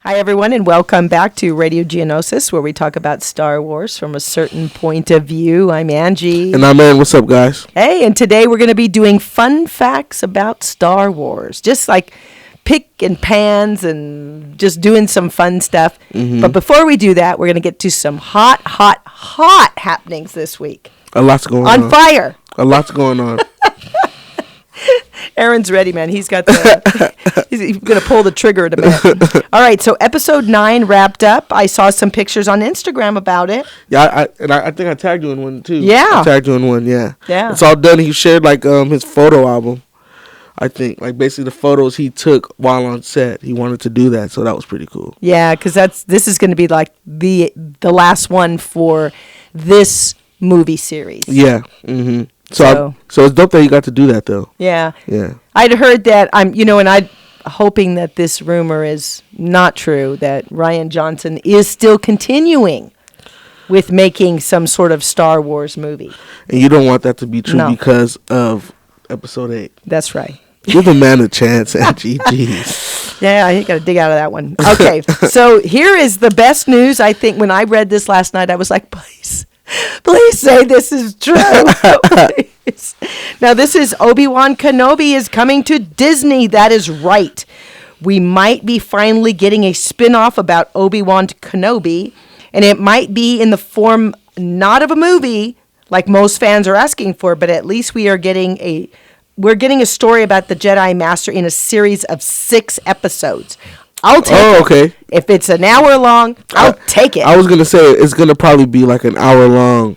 Hi, everyone, and welcome back to Radio Geonosis, where we talk about Star Wars from a certain point of view. I'm Angie. And I'm Aaron. What's up, guys? Hey, and today we're going to be doing fun facts about Star Wars. Just like pick and pans and just doing some fun stuff. Mm-hmm. But before we do that, we're going to get to some hot happenings this week. A lot's going on. On fire. A lot's going on. Aaron's ready, man. He's got the. He's going to pull the trigger in a minute. All right, so episode 9 wrapped up. I saw some pictures on Instagram about it. Yeah, I think I tagged you in one too. Yeah, I tagged you in one. Yeah. Yeah. It's all done. He shared like his photo album. I think like basically the photos he took while on set. He wanted to do that, so that was pretty cool. Yeah, because this is going to be like the last one for this movie series. Yeah. Mm-hmm. So it's dope that you got to do that, though. Yeah. Yeah. I'd heard that, and I'm hoping that this rumor is not true, that Rian Johnson is still continuing with making some sort of Star Wars movie. And you don't want that to be true because of episode 8. That's right. Give the man a chance, Angie. Jeez. Yeah, I got to dig out of that one. Okay, so here is the best news. I think when I read this last night, I was like, please say this is true. Now, this is Obi-Wan Kenobi is coming to Disney. That is right. We might be finally getting a spin-off about Obi-Wan Kenobi, and it might be in the form not of a movie like most fans are asking for, but at least we're getting a story about the Jedi Master in a series of 6 episodes. I'll take it. Okay. If it's an hour long, I'll take it. I was going to say it's going to probably be like an hour long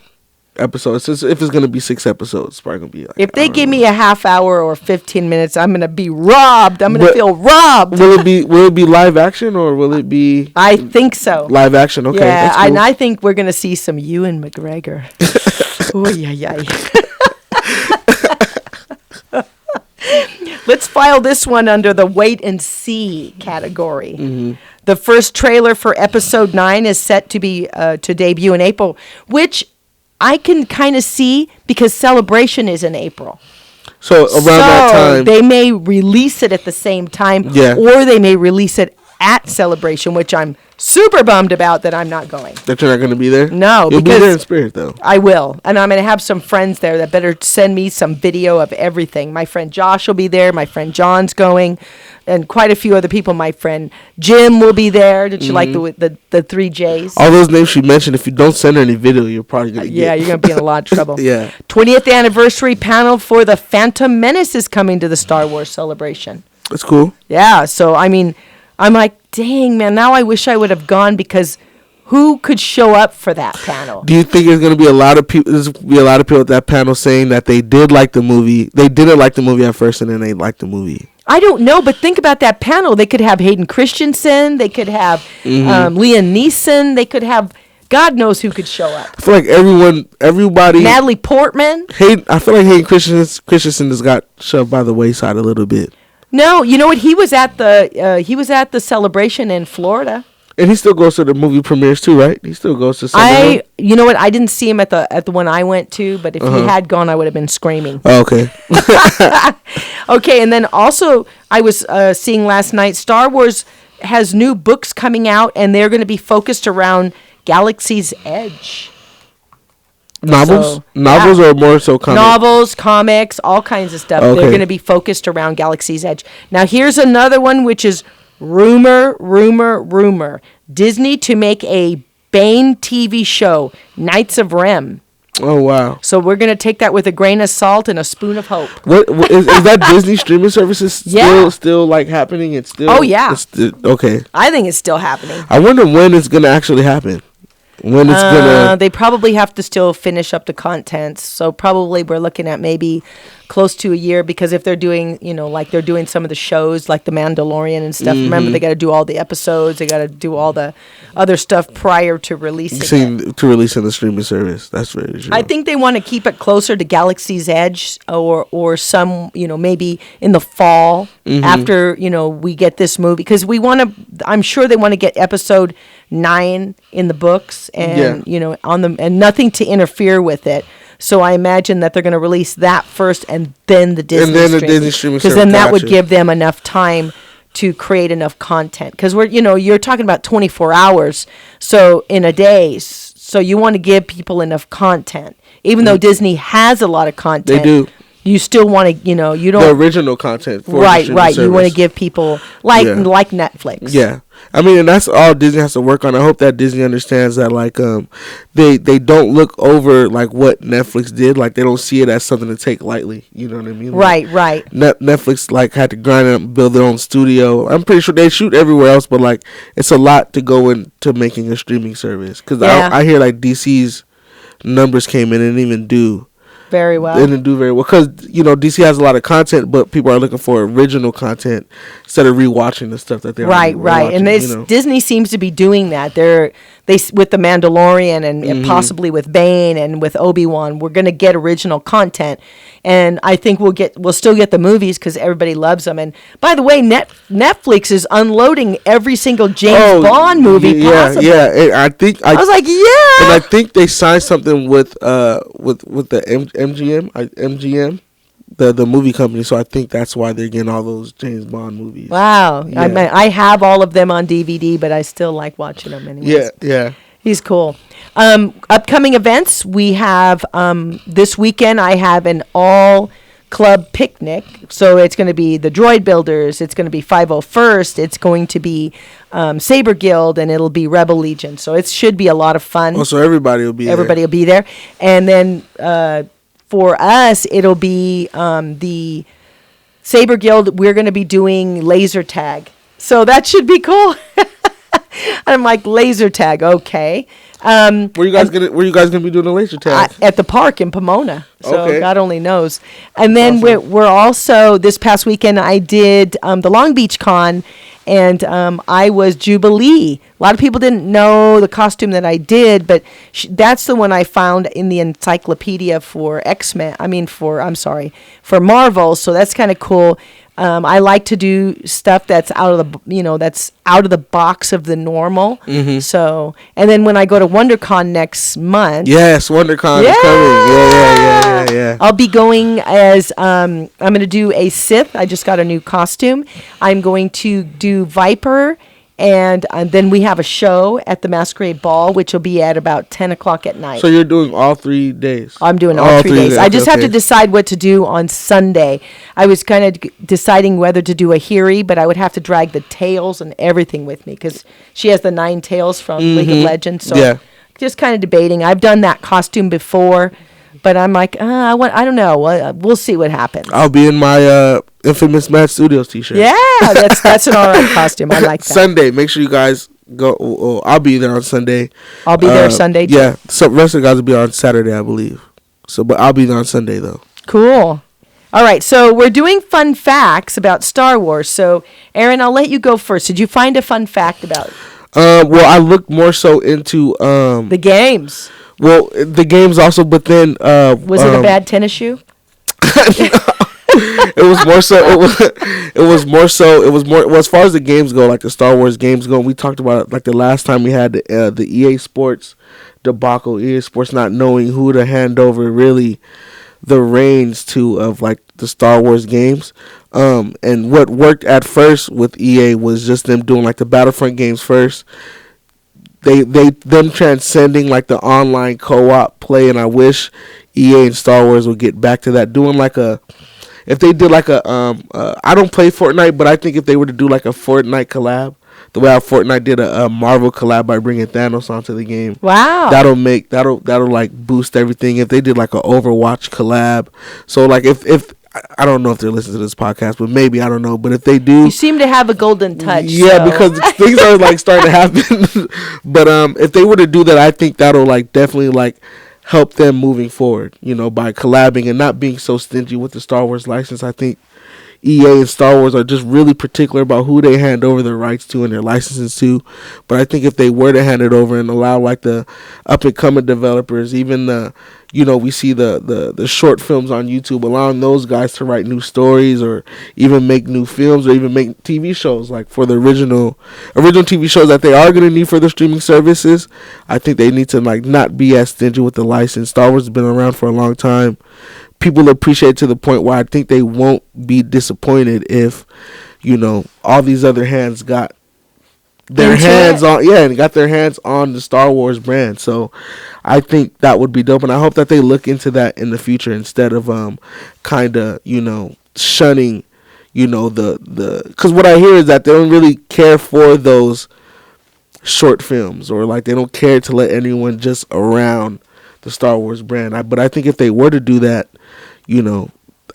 episode. If it's going to be 6 episodes, it's probably going to be like if they give me a half hour or 15 minutes, I'm going to be robbed. I'm going to feel robbed. Will it be live action or will it be I think so. Live action. Okay. Yeah, that's cool. and I think we're going to see some Ewan McGregor. Oh, yeah. Let's file this one under the wait and see category. Mm-hmm. The first trailer for episode 9 is set to be to debut in April, which I can kind of see because Celebration is in April. So around that time, they may release it at the same time, or they may release it at Celebration, which I'm super bummed about that I'm not going. That you're not going to be there? No. You'll be there in spirit, though. I will. And I'm going to have some friends there that better send me some video of everything. My friend Josh will be there. My friend John's going. And quite a few other people. My friend Jim will be there. Did you like the 3 J's? All those names she mentioned, if you don't send her any video, you're probably going to get... Yeah, you're going to be in a lot of trouble. Yeah. 20th anniversary panel for The Phantom Menace is coming to the Star Wars Celebration. That's cool. Yeah, so, I'm like, dang, man, now I wish I would have gone because who could show up for that panel? Do you think there's going to be a lot of people? There's be a lot of people at that panel saying that they did like the movie. They didn't like the movie at first, and then they liked the movie. I don't know, but think about that panel. They could have Hayden Christensen. They could have Liam Neeson. They could have God knows who could show up. I feel like everybody. Natalie Portman. I feel like Hayden Christensen has got shoved by the wayside a little bit. No, you know what? He was at the Celebration in Florida. And he still goes to the movie premieres too, right? He still goes to some you know what? I didn't see him at the one I went to, but if he had gone, I would have been screaming. Oh, okay. Okay, and then also I was seeing last night, Star Wars has new books coming out, and they're going to be focused around Galaxy's Edge. Novels? Novels or more so comics? Novels, comics, all kinds of stuff. Okay. They're going to be focused around Galaxy's Edge. Now, here's another one, which is rumor. Disney to make a Bane TV show, Knights of Ren. Oh, wow. So we're going to take that with a grain of salt and a spoon of hope. What is that Disney streaming services still like happening? It's still... Oh, yeah. Okay. I think it's still happening. I wonder when it's going to actually happen. When it's gonna... They probably have to still finish up the contents. So probably we're looking at maybe close to a year, because if they're doing, like they're doing some of the shows like The Mandalorian and stuff, remember they got to do all the episodes, they got to do all the other stuff prior to releasing it. To releasing the streaming service. That's very true. I think they want to keep it closer to Galaxy's Edge or some, maybe in the fall after, we get this movie, because I'm sure they want to get episode 9 in the books and, and nothing to interfere with it. So I imagine that they're going to release that first and then the Disney streaming service. Because then that would give them enough time to create enough content, because you're talking about 24 hours, so in a day, so you want to give people enough content, even though Disney has a lot of content. They do. You still want to, you don't... The original content. For right. Service. You want to give people, like Netflix. Yeah. I mean, and that's all Disney has to work on. I hope that Disney understands that, like, they don't look over, like, what Netflix did. Like, they don't see it as something to take lightly. You know what I mean? Right. Netflix, like, had to grind up and build their own studio. I'm pretty sure they shoot everywhere else, but, like, it's a lot to go into making a streaming service. Because I hear, like, DC's numbers came in and didn't even do very well. They didn't do very well because DC has a lot of content, but people are looking for original content instead of rewatching the stuff that they're right. Watching, And Disney seems to be doing that. They with the Mandalorian and possibly with Bane and with Obi-Wan, we're going to get original content, and I think we'll still get the movies because everybody loves them. And by the way, Netflix is unloading every single James Bond movie possible. Yeah. I was like, yeah. And I think they signed something with the MGM, the movie company. So I think that's why they're getting all those James Bond movies. Wow. Yeah. I have all of them on DVD, but I still like watching them anyways. Yeah. He's cool. Upcoming events, we have this weekend. I have an all club picnic, so it's going to be the Droid Builders, it's going to be 501st, it's going to be Saber Guild, and it'll be Rebel Legion. So it should be a lot of fun. Oh, so everybody will be there. And then for us, it'll be the Saber Guild. We're going to be doing laser tag, so that should be cool. I'm like, laser tag, okay. Where you guys gonna be doing the laser tag? At the park in Pomona. So okay. God only knows. And then we're also, this past weekend I did the Long Beach Con, and I was Jubilee. A lot of people didn't know the costume that I did, but that's the one I found in the encyclopedia for for Marvel. So that's kind of cool. I like to do stuff that's out of the box of the normal. Mm-hmm. So, and then when I go to WonderCon next month. Yes, WonderCon is coming. Yeah. I'll be going as, I'm going to do a Sith. I just got a new costume. I'm going to do Viper. And then we have a show at the Masquerade Ball, which will be at about 10 o'clock at night. So you're doing all 3 days? I'm doing all 3 days. I just have to decide what to do on Sunday. I was kind of deciding whether to do a Hiri, but I would have to drag the tails and everything with me because she has the 9 tails from League of Legends. So just kind of debating. I've done that costume before, but I'm like, I don't know. We'll see what happens. I'll be in my Infamous Mad Studios t-shirt. Yeah, that's an all right costume. I like that. Sunday, make sure you guys go. I'll be there on Sunday. I'll be there Sunday too. Yeah, some rest of the guys will be on Saturday, I believe. So, but I'll be there on Sunday though. Cool. All right, so we're doing fun facts about Star Wars. So, Aaron, I'll let you go first. Did you find a fun fact about it? Well, I looked more so into the games. Well, the games also, but then was it a bad tennis shoe? It was more so. Well, as far as the games go, like the Star Wars games go, we talked about it, like the last time we had the EA Sports debacle. EA Sports not knowing who to hand over really the reins to of like the Star Wars games. And what worked at first with EA was just them doing like the Battlefront games first. Them transcending like the online co-op play, and I wish EA and Star Wars would get back to that, doing like if they did like I don't play Fortnite, but I think if they were to do like a Fortnite collab, the way how Fortnite did a Marvel collab by bringing Thanos onto the game. Wow. That'll like boost everything. If they did like an Overwatch collab, so like if I don't know if they're listening to this podcast, but maybe, I don't know. But if they do, you seem to have a golden touch. Yeah, so. Because things are like starting to happen. But if they were to do that, I think that'll like definitely like help them moving forward. By collabing and not being so stingy with the Star Wars license. I think EA and Star Wars are just really particular about who they hand over their rights to and their licenses to. But I think if they were to hand it over and allow like the up and coming developers, even the we see the short films on YouTube, allowing those guys to write new stories or even make new films or even make TV shows like for the original TV shows that they are going to need for the streaming services. I think they need to like not be as stingy with the license. Star Wars has been around for a long time. People appreciate it to the point where I think they won't be disappointed if all these other hands got their Into hands it. and got their hands on the Star Wars brand. So I think that would be dope, and I hope that they look into that in the future instead of kind of shunning the because what I hear is that they don't really care for those short films, or like they don't care to let anyone just around the Star Wars brand. But I think if they were to do that,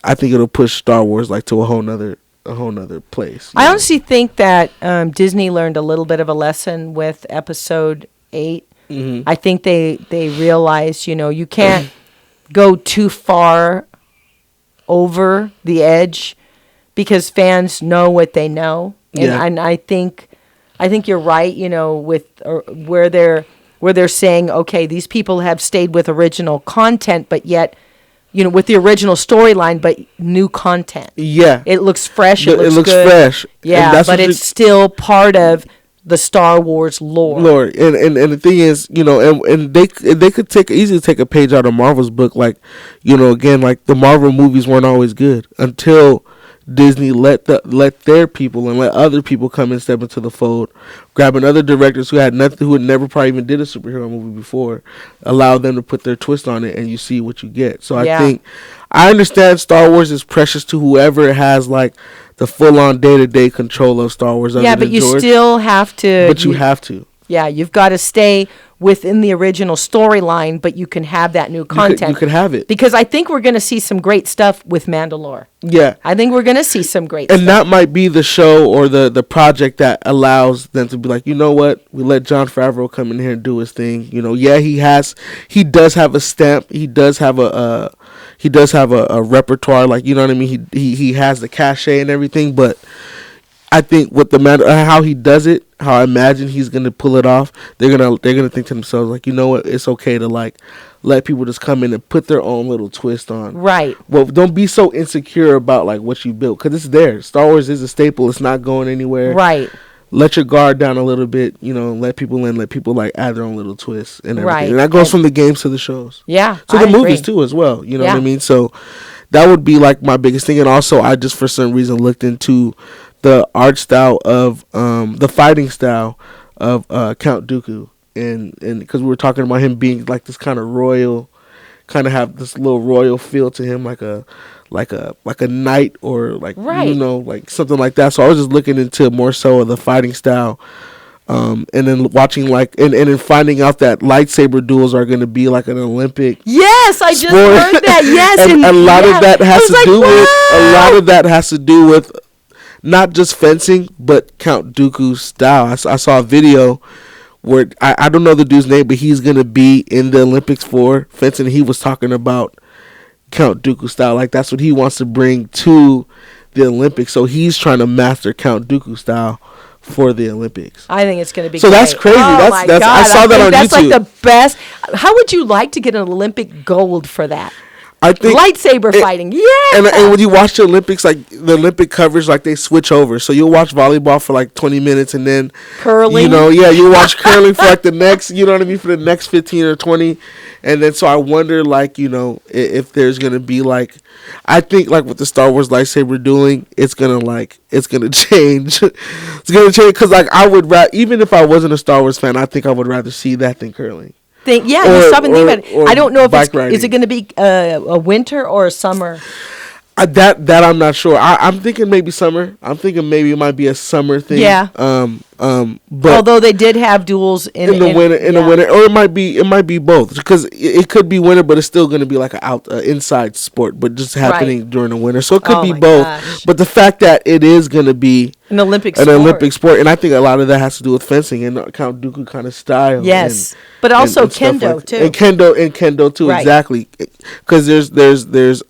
I think it'll push Star Wars like to a whole nother place. I honestly think that Disney learned a little bit of a lesson with Episode 8. Mm-hmm. I think they realized, you can't go too far over the edge because fans know what they know. And I think you're right, with where they're saying, okay, these people have stayed with original content, but yet, with the original storyline, but new content. Yeah. It looks fresh. It looks good. Fresh. Yeah, but it's still part of the Star Wars lore. And the thing is, and they could easily take a page out of Marvel's book. Like, again, like the Marvel movies weren't always good until Disney let their people and let other people come and step into the fold, grabbing other directors who had never probably even did a superhero movie before, allow them to put their twist on it, and you see what you get. So I understand Star Wars is precious to whoever has like the full on day-to-day control of Star Wars. Yeah, but you still have to. But you have to. Yeah, you've got to stay within the original storyline, but you can have that new content. You can have it. Because I think we're going to see some great stuff with Mandalore. Yeah. I think we're going to see some great stuff. And that might be the show or the project that allows them to be like, you know what? We let Jon Favreau come in here and do his thing. He does have a stamp. He does have a repertoire. Like, you know what I mean? He has the cachet and everything, but I think with how he does it, how I imagine he's gonna pull it off, they're gonna think to themselves like, you know what, it's okay to like let people just come in and put their own little twist on. Right. Well, don't be so insecure about like what you built, because it's there. Star Wars is a staple. It's not going anywhere. Right. Let your guard down a little bit. Let people in. Let people like add their own little twists and everything. Right. And that goes from the games to the shows. Yeah. To the movies too as well. You know what I mean? So that would be like my biggest thing. And also, I just for some reason looked into the art style of the fighting style of Count Dooku, and because we were talking about him being like this kind of royal, kind of have this little royal feel to him, like a knight or like like something like that. So I was just looking into more so of the fighting style, and then watching like and then finding out that lightsaber duels are going to be like an Olympic. Yes, I just heard that. Yes, and a lot of that has to do with a lot of that has to do with not just fencing, but Count Dooku's style. I saw a video where I don't know the dude's name, but he's gonna be in the Olympics for fencing. He was talking about Count Dooku style, like that's what he wants to bring to the Olympics. So he's trying to master Count Dooku style for the Olympics. I think it's going to be so great. That's crazy. Oh that's God, I saw that on YouTube. That's like the best. How would you like to get an Olympic gold for that? I think lightsaber fighting, yeah. And when you watch the Olympics, like the Olympic coverage, like they switch over. So you'll watch volleyball for like 20 minutes, and then curling. You watch curling for like the next, for the next 15 or 20, and then so I wonder, like, if there's gonna be like, I think like with the Star Wars lightsaber dueling, it's gonna change. It's gonna change because like I would even if I wasn't a Star Wars fan, I think I would rather see that than curling. You stop and think about it. I don't know if is it going to be a winter or a summer. That I'm not sure. I'm thinking maybe summer. I'm thinking maybe it might be a summer thing. Yeah. But although they did have duels in the winter, the winter, or it might be both, because it could be winter, but it's still going to be like an inside sport, but just happening during the winter. So it could be both. Gosh. But the fact that it is going to be an Olympic sport, and I think a lot of that has to do with fencing and Count Dooku kind of style. Yes, but also kendo like, too. And kendo too, exactly. Because there's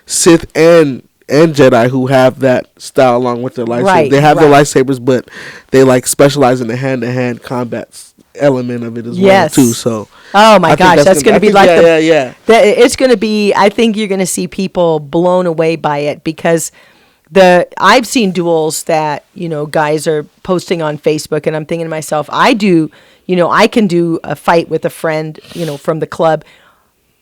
Sith and Jedi who have that style along with their lightsabers. They have their lightsabers, but they like specialize in the hand-to-hand combat element of it as well too. So, oh my gosh, that's going to be like it's going to be. I think you're going to see people blown away by it, because I've seen duels that guys are posting on Facebook, and I'm thinking to myself, I can do a fight with a friend from the club.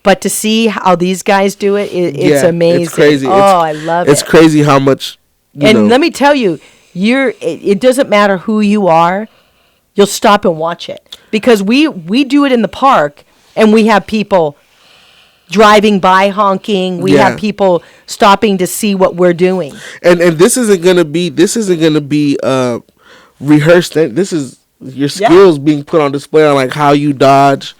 But to see how these guys do it, it's amazing. It's crazy. I love it. It's crazy how much, Let me tell you, it doesn't matter who you are, you'll stop and watch it. Because we do it in the park, and we have people driving by honking. We have people stopping to see what we're doing. And this isn't gonna be rehearsed. This is your skills being put on display on like how you dodge,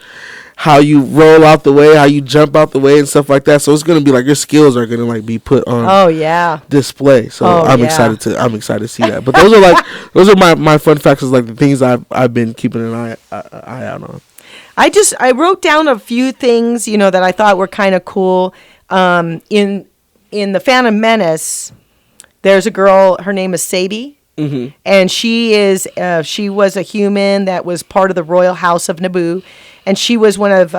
how you roll out the way, how you jump out the way, and stuff like that. So it's gonna be like your skills are gonna like be put on display. So I'm excited to see that. But those are my fun facts, is like the things I've been keeping an eye out on. I wrote down a few things, that I thought were kind of cool. In the Phantom Menace, there's a girl. Her name is Sabi. Mm-hmm. And she was a human that was part of the royal house of Naboo, and she was one of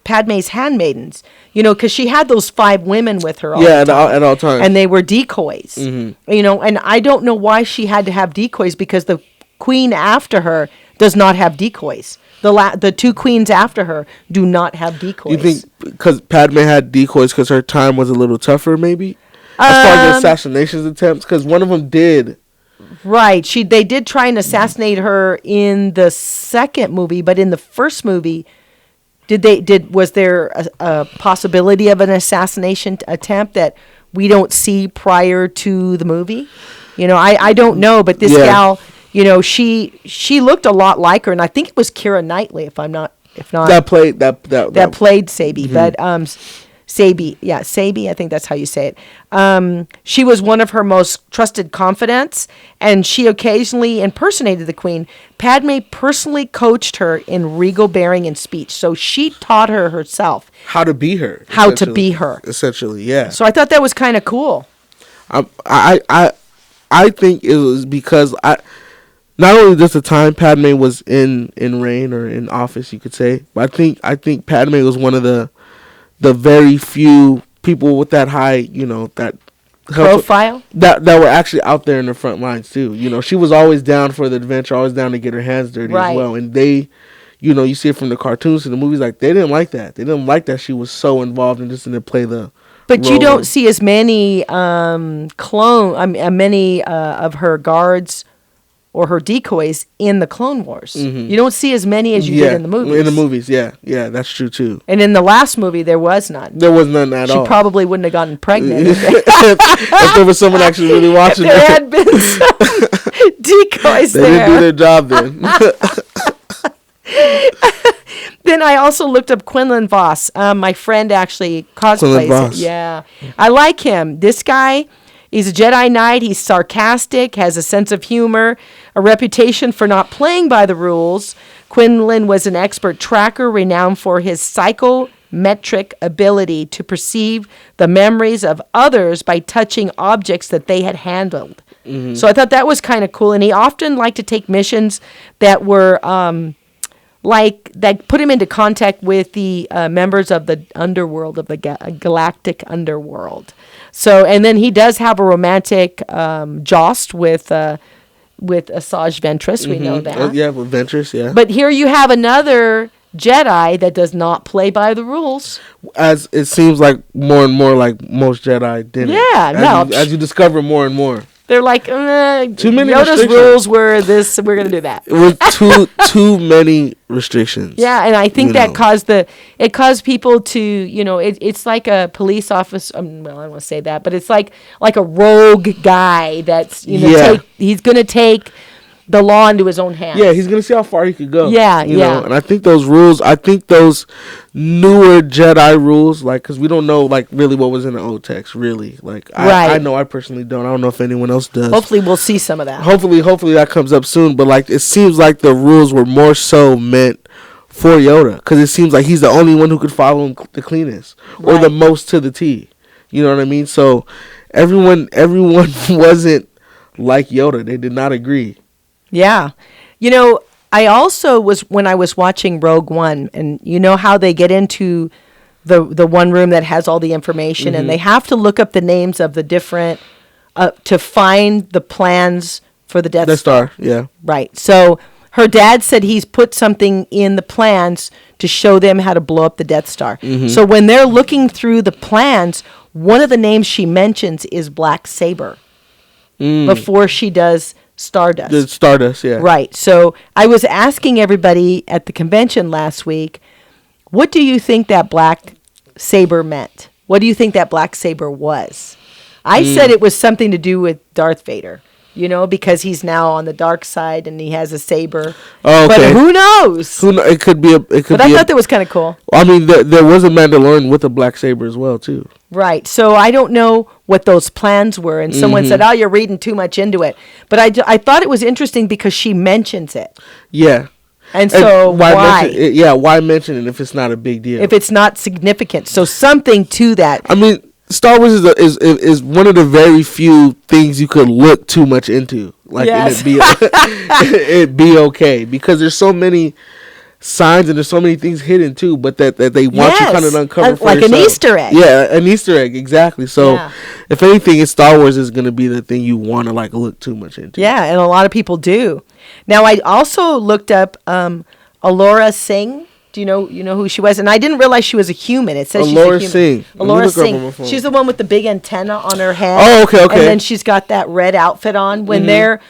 Padme's handmaidens. Because she had those 5 women with her. At all times, and they were decoys. Mm-hmm. And I don't know why she had to have decoys, because the queen after her does not have decoys. The 2 queens after her do not have decoys. You think because Padme had decoys because her time was a little tougher, maybe, as far as the assassination attempts? Because one of them did. Right. They did try and assassinate her in the second movie, but in the first movie, was there a possibility of an assassination attempt that we don't see prior to the movie? I don't know, but this gal, she looked a lot like her, and I think it was Keira Knightley, if not that played Sabi, mm-hmm. But Sabi, Sabi, I think that's how you say it. She was one of her most trusted confidants, and she occasionally impersonated the queen. Padme personally coached her in regal bearing and speech, so she taught her herself how to be her. Essentially, yeah. So I thought that was kind of cool. I think it was because not only just the time Padme was in reign or in office, you could say, but I think Padme was one of the very few people with that high, that profile that were actually out there in the front lines too. She was always down for the adventure, always down to get her hands dirty as well. And they, you see it from the cartoons to the movies, like they didn't like that. They didn't like that she was so involved and just didn't play the. But role. You don't see as many many of her guards or her decoys in the Clone Wars. Mm-hmm. You don't see as many as you did in the movies. In the movies, yeah, that's true too. And in the last movie, there was none. There was none at all. She probably wouldn't have gotten pregnant if there was someone actually really watching. There had been some decoys they didn't do their job then. Then I also looked up Quinlan Voss. My friend actually cosplays it. Yeah, I like him. This guy. He's a Jedi Knight. He's sarcastic, has a sense of humor, a reputation for not playing by the rules. Quinlan was an expert tracker renowned for his psychometric ability to perceive the memories of others by touching objects that they had handled. Mm-hmm. So I thought that was kind of cool. And he often liked to take missions that were that put him into contact with the members of the underworld, of the galactic underworld. So, and then he does have a romantic joust with Asajj Ventress. Mm-hmm. We know that. Yeah, with Ventress, yeah. But here you have another Jedi that does not play by the rules. As it seems like more and more like most Jedi didn't. Yeah, as you discover more and more. They're like, too many Yoda's rules were this, we're going to do that. With too many restrictions. Yeah, and I think that caused people to, it's like a police officer, well, I don't want to say that, but it's like a rogue guy that's, he's going to take the law into his own hands. Yeah, he's going to see how far he could go. Yeah, And I think those rules, those newer Jedi rules, like, because we don't know, like, really what was in the old text, really. Like, I know I personally don't. I don't know if anyone else does. Hopefully we'll see some of that. Hopefully that comes up soon. But, like, it seems like the rules were more so meant for Yoda, because it seems like he's the only one who could follow him the cleanest or the most to the T. You know what I mean? So everyone wasn't like Yoda. They did not agree. Yeah. I also when I was watching Rogue One, and you know how they get into the one room that has all the information, mm-hmm. and they have to look up the names of the different, to find the plans for the Death Star. Yeah. Right. So her dad said he's put something in the plans to show them how to blow up the Death Star. Mm-hmm. So when they're looking through the plans, one of the names she mentions is Black Saber. before she does Stardust. The Stardust, yeah. Right. So I was asking everybody at the convention last week, what do you think that black saber meant? What do you think that black saber was? I said it was something to do with Darth Vader, because he's now on the dark side and he has a saber. Oh, okay. But who knows? It could be But I thought that was kind of cool. I mean, there was a Mandalorian with a black saber as well, too. Right. So I don't know what those plans were. And someone said, oh, you're reading too much into it. But I thought it was interesting because she mentions it. Yeah. And so why? Why mention it if it's not a big deal? If it's not significant. So something to that. I mean, Star Wars is one of the very few things you could look too much into, and it'd be okay, because there's so many signs and there's so many things hidden too, but that they want you kind of uncover for like yourself. an Easter egg. Yeah, an Easter egg, exactly. So if anything, Star Wars is gonna be the thing you want to look too much into. Yeah, and a lot of people do. Now I also looked up Alora Singh. Do you know who she was? And I didn't realize she was a human. It says Alora she's a human. Singh. Alora Singh. She's the one with the big antenna on her head. Oh, okay. And then she's got that red outfit on when they're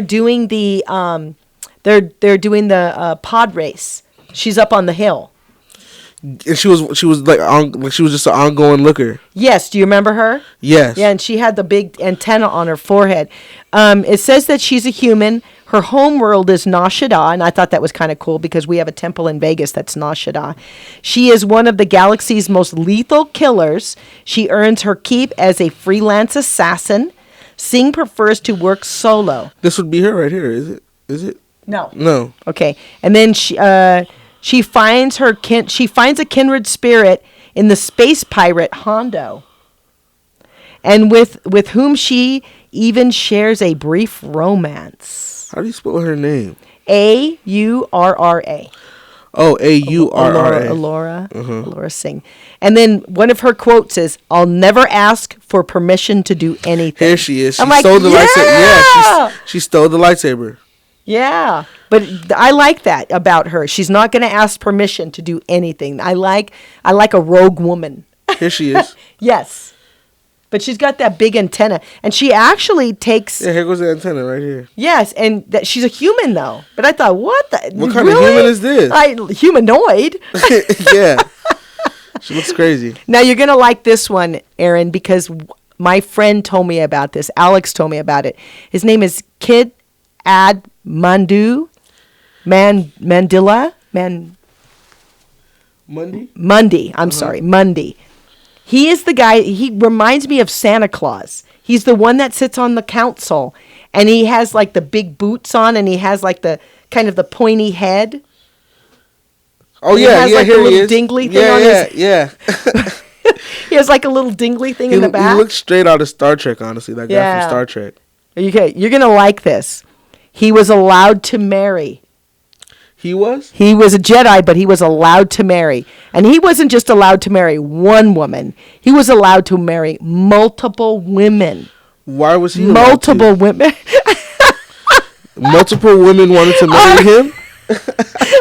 doing the they're doing the pod race. She's up on the hill. And she was she was just an ongoing looker. Yes. Do you remember her? Yes. Yeah, and she had the big antenna on her forehead. It says that she's a human. Her home world is Nar Shaddaa, and I thought that was kind of cool because we have a temple in Vegas that's Nar Shaddaa. She is one of the galaxy's most lethal killers. She earns her keep as a freelance assassin. Singh prefers to work solo. This would be her right here, is it? Is it? No. Okay. And then she finds a kindred spirit in the space pirate Hondo, and with whom she even shares a brief romance. How do you spell her name? Aurra. Oh, Aurra. Alora Singh. And then one of her quotes is, "I'll never ask for permission to do anything." Here she is. She I'm stole the lightsaber. Yeah, she stole the lightsaber. Yeah, but I like that about her. She's not going to ask permission to do anything. I like a rogue woman. Here she is. Yes. But she's got that big antenna, and she actually takes. Yeah, here goes the antenna right here. Yes, and she's a human though. But I thought, what kind of human is this? Humanoid. Yeah, she looks crazy. Now you're gonna like this one, Aaron, because my friend told me about this. Alex told me about it. His name is Kid Ad Mandu Mandila Mundy. I'm sorry, Mundy. He is the guy, he reminds me of Santa Claus. He's the one that sits on the council, and he has like the big boots on, and he has like the kind of the pointy head. Oh, yeah, he has like here a he little is. dingly thing on his... Yeah. He has like a little dingly thing in the back. He looks straight out of Star Trek, honestly, that guy from Star Trek. Okay, you're going to like this. He was allowed to marry. He was? He was a Jedi, but he was allowed to marry. And he wasn't just allowed to marry one woman. He was allowed to marry multiple women. Why was he multiple women? Multiple women wanted to marry him?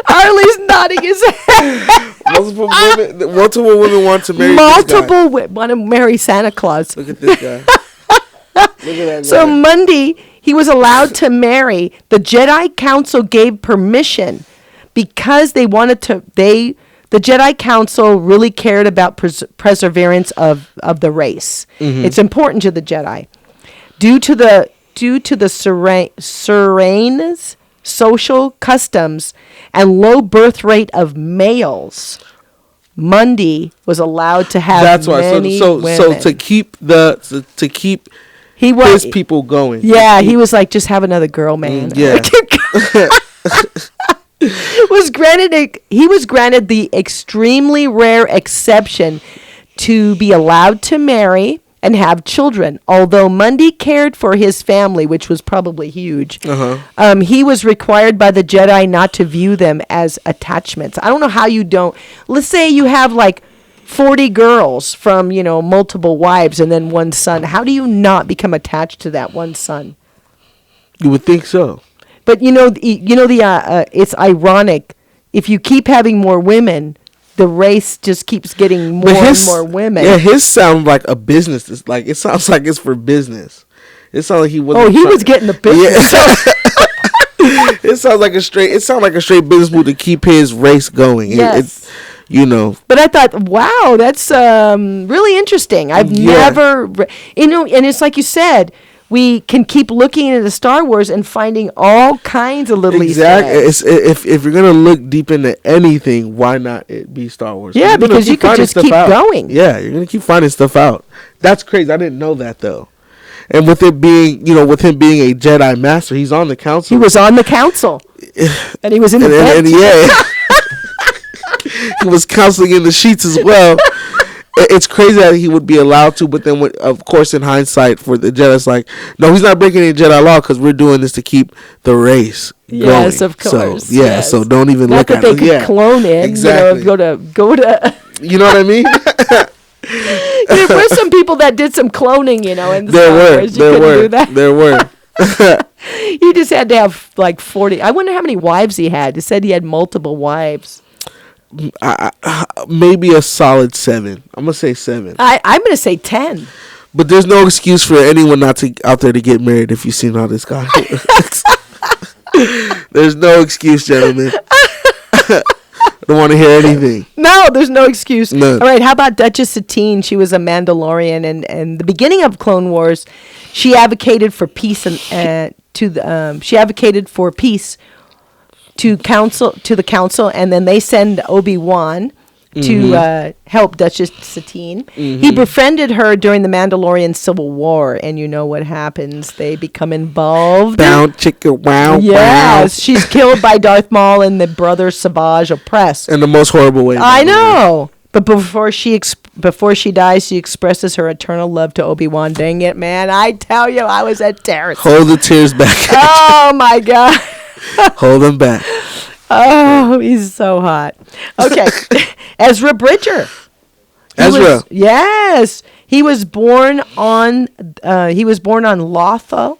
Harley's nodding his head. Multiple women want to marry multiple women want to marry Santa Claus. Look at this guy. Look at that guy. So Monday, he was allowed to marry. The Jedi Council gave permission because they wanted to. The Jedi Council really cared about perseverance of the race. Mm-hmm. It's important to the Jedi. Due to the serene social customs and low birth rate of males, Mundy was allowed to have many women. So to keep his people going. Yeah, he was like, just have another girl, man. Yeah. He was granted the extremely rare exception to be allowed to marry and have children. Although Mundy cared for his family, which was probably huge, he was required by the Jedi not to view them as attachments. I don't know how you don't. Let's say you have like 40 girls from, multiple wives and then one son. How do you not become attached to that one son? You would think so. But it's ironic. If you keep having more women, the race just keeps getting more and more women. Yeah, his sound like a business. It sounds like it's for business. It sounds like he was. Oh, he was getting the business. Yeah. It sounds like a straight business move to keep his race going. Yes. But I thought, wow, that's really interesting. I've never, and it's like you said, we can keep looking into Star Wars and finding all kinds of little Easter eggs. If you're gonna look deep into anything, why not it be Star Wars? Yeah, because you could just keep going. Yeah, you're gonna keep finding stuff out. That's crazy. I didn't know that though. And with it being, with him being a Jedi Master, he's on the council. He was on the council, and he was in the and he was counseling in the sheets as well. It's crazy that he would be allowed to, but then, of course, in hindsight, for the Jedi, it's like, no, he's not breaking any Jedi law because we're doing this to keep the race going. Yes, of course. So, yes. So don't even look at it. Not that they could clone it. Exactly. Go to. You know what I mean? There were some people that did some cloning, in the There Star were. Wars. You couldn't do that. There were. He just had to have like 40. I wonder how many wives he had. He said he had multiple wives. Maybe a solid 7. I'm gonna say 7. I'm gonna say 10. But there's no excuse for anyone not to out there to get married if you've seen how this guy looks. There's no excuse, gentlemen. Don't want to hear anything. No, there's no excuse. None. All right, how about Duchess Satine? She was a Mandalorian, and the beginning of Clone Wars, she advocated for peace she advocated for peace to the council, and then they send Obi-Wan to help Duchess Satine. Mm-hmm. He befriended her during the Mandalorian Civil War, and you know what happens. They become involved. Bound chicka wow. Yes, she's killed by Darth Maul and the brother Savage oppressed. In the most horrible way. I know. But before she dies, she expresses her eternal love to Obi-Wan. Dang it, man. I tell you, I was at tears. Hold the tears back. Oh, my God. Hold them back. Oh, he's so hot. Okay. Ezra Bridger. Ezra. Yes. He was born on Lothal.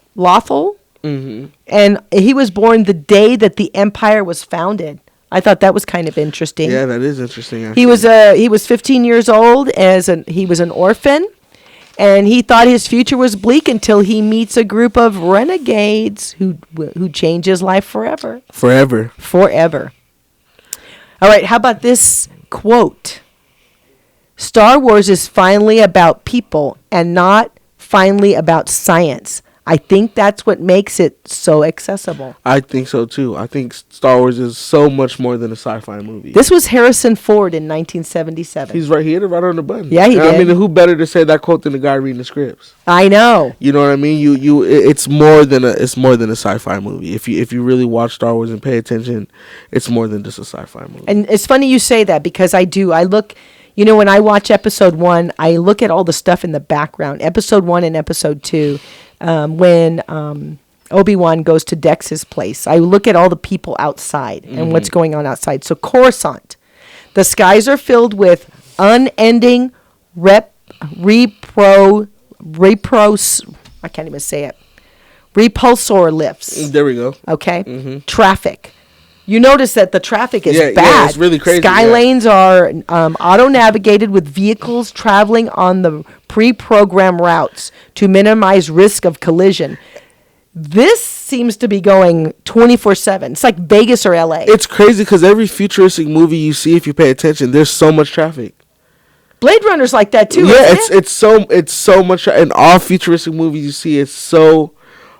Mm-hmm. And he was born the day that the Empire was founded. I thought that was kind of interesting. Yeah, that is interesting. Actually. He was 15 years old he was an orphan, and he thought his future was bleak until he meets a group of renegades who change his life forever. Forever. All right, how about this quote? Star Wars is finally about people and not finally about science. I think that's what makes it so accessible. I think so too. I think Star Wars is so much more than a sci-fi movie. This was Harrison Ford in 1977. He's right. He hit it right on the button. Yeah, he did. I mean, who better to say that quote than the guy reading the scripts? I know. You know what I mean? It's more than a sci-fi movie. If you really watch Star Wars and pay attention, it's more than just a sci-fi movie. And it's funny you say that because I do. I look. When I watch episode 1, I look at all the stuff in the background. Episode 1 and episode 2, when Obi-Wan goes to Dex's place, I look at all the people outside and what's going on outside. So Coruscant, the skies are filled with unending I can't even say it. Repulsor lifts. There we go. Okay? Mm-hmm. Traffic. You notice that the traffic is bad. Yeah, it's really crazy. Sky lanes are auto-navigated with vehicles traveling on the pre-programmed routes to minimize risk of collision. This seems to be going 24/7. It's like Vegas or LA. It's crazy because every futuristic movie you see, if you pay attention, there's so much traffic. Blade Runner's like that too. Yeah, isn't it? it's so much. In all futuristic movies you see, it's so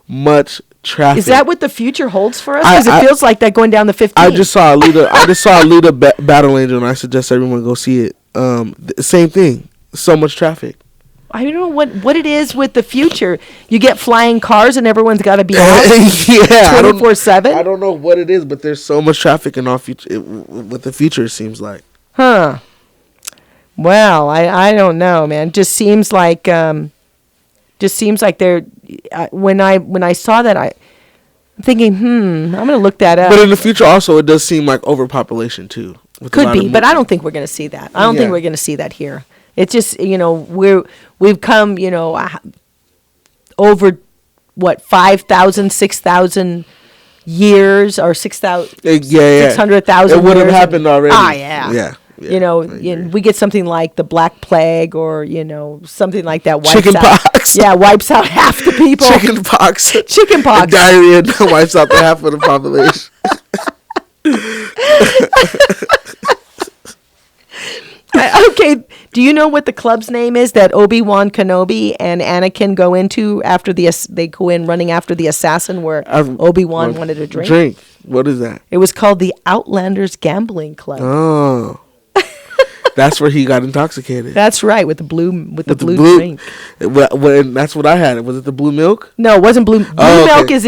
much traffic. Is that what the future holds for us? Because it feels like that going down the 15. I just saw Luda Battle Angel, and I suggest everyone go see it. Same thing. So much traffic. I don't know what it is with the future. You get flying cars, and everyone's got to be out 24/7. I don't know what it is, but there's so much traffic in our future with the future. It seems like. Huh. Well, I don't know, man. Just seems like they're. When I saw that, I'm thinking, I'm gonna look that up. But in the future, also, it does seem like overpopulation too. Could be, but I don't think we're gonna see that. I don't think we're gonna see that here. It's just we've come over 5,000, 6,000 years or 6,000 600,000. It would have happened already. Ah, yeah. we get something like the Black Plague or, something like that. Chicken pox. Yeah, wipes out half the people. Chicken pox. Chicken pox. And diarrhea wipes out the half of the population. Okay, do you know what the club's name is that Obi-Wan Kenobi and Anakin go into after they go in running after the assassin where Obi-Wan wanted a drink? What is that? It was called the Outlanders Gambling Club. Oh. That's where he got intoxicated. That's right, with the blue drink. That's what I had. Was it the blue milk? No, it wasn't blue. Blue milk is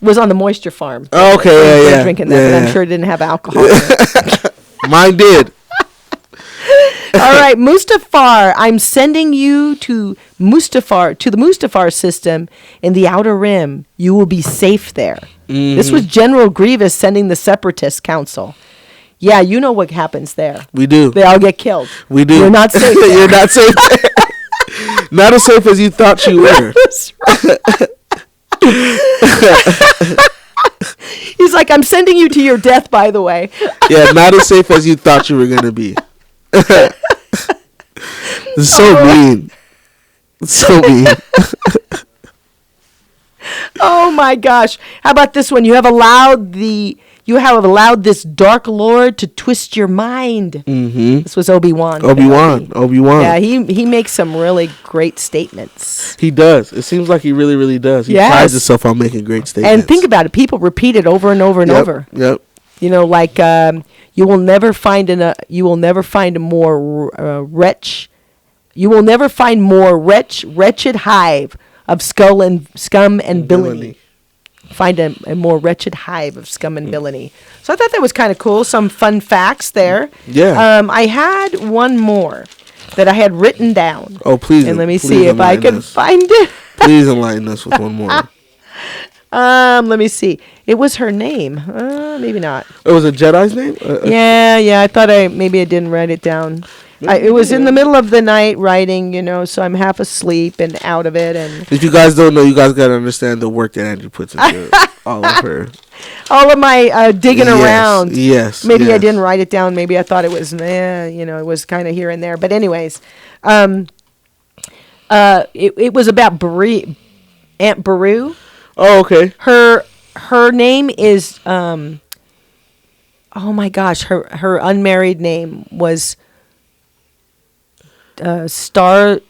was on the Moisture Farm. Oh, okay, yeah. Drinking that, but I'm sure it didn't have alcohol in it. Mine did. All right, Mustafar. I'm sending you to the Mustafar system in the Outer Rim. You will be safe there. Mm-hmm. This was General Grievous sending the Separatist Council. Yeah, you know what happens there. We do. They all get killed. We do. You're not safe there. You're not safe there. Not as safe as you thought you were. That's right. He's like, I'm sending you to your death, by the way. Yeah, not as safe as you thought you were going to be. It's so mean. It's so mean. Oh my gosh. How about this one? You have allowed this Dark Lord to twist your mind. Mm-hmm. This was Obi-Wan. Yeah, he makes some really great statements. He does. It seems like he really, really does. He prides himself on making great statements. And think about it. People repeat it over and over and over. Yep. Like you will never find more wretched hive of scum and villainy. Find a more wretched hive of scum and villainy. So I thought that was kind of cool. Some fun facts there. Yeah. I had one more that I had written down. Oh, please. And let me see if I can find it. Please enlighten us with one more. Let me see. It was her name. Maybe not. It was a Jedi's name? Yeah. I thought maybe I didn't write it down. It was in the middle of the night writing, so I'm half asleep and out of it. And if you guys don't know, you guys got to understand the work that Angie puts into all of her. All of my digging around. Yes. Maybe I didn't write it down. Maybe I thought it was, it was kind of here and there. But anyways, it was about Aunt Beru. Oh, okay. Her name is, oh my gosh, her unmarried name was Star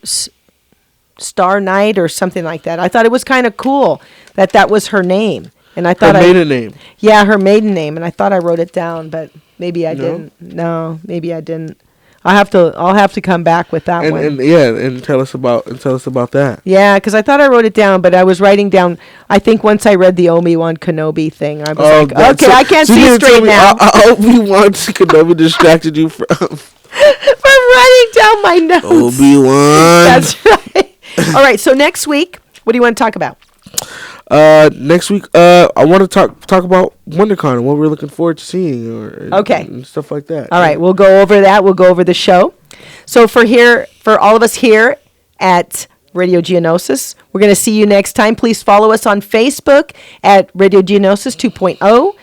Night or something like that. I thought it was kind of cool that was her name, and I thought her maiden name. Yeah, her maiden name, and I thought I wrote it down, but maybe I didn't. No, maybe I didn't. I'll have to come back with that one. And tell us about that. Yeah, because I thought I wrote it down, but I was writing down. I think once I read the Obi-Wan Kenobi thing, I was okay, I can't see straight now. Obi-Wan Kenobi distracted you from writing down my notes. Obi-Wan. That's right. All right. So next week, what do you want to talk about? Next week, I want to talk about WonderCon and what we're looking forward to seeing, and stuff like that. All right, we'll go over that. We'll go over the show. So for all of us here at Radio Geonosis, we're going to see you next time. Please follow us on Facebook at Radio Geonosis 2.0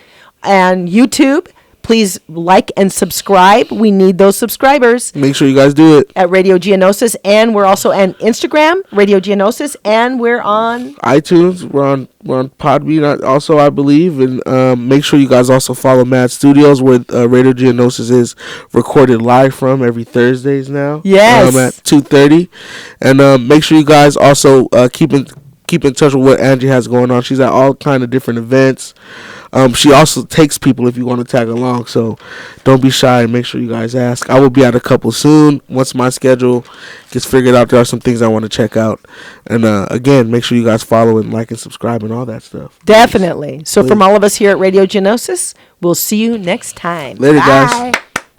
and YouTube. Please like and subscribe. We need those subscribers. Make sure you guys do it. At Radio Geonosis. And we're also on Instagram, Radio Geonosis. And we're on iTunes. We're on Podbean also, I believe. And make sure you guys also follow Mad Studios, where Radio Geonosis is recorded live from every Thursdays now. Yes. At 2:30. And make sure you guys also keep in touch with what Angie has going on. She's at all kind of different events. She also takes people if you want to tag along, so don't be shy. Make sure you guys ask. I will be at a couple soon. Once my schedule gets figured out, there are some things I want to check out. And again, make sure you guys follow and like and subscribe and all that stuff. Definitely. So from all of us here at Radio Geonosis, we'll see you next time. Later, Bye. guys.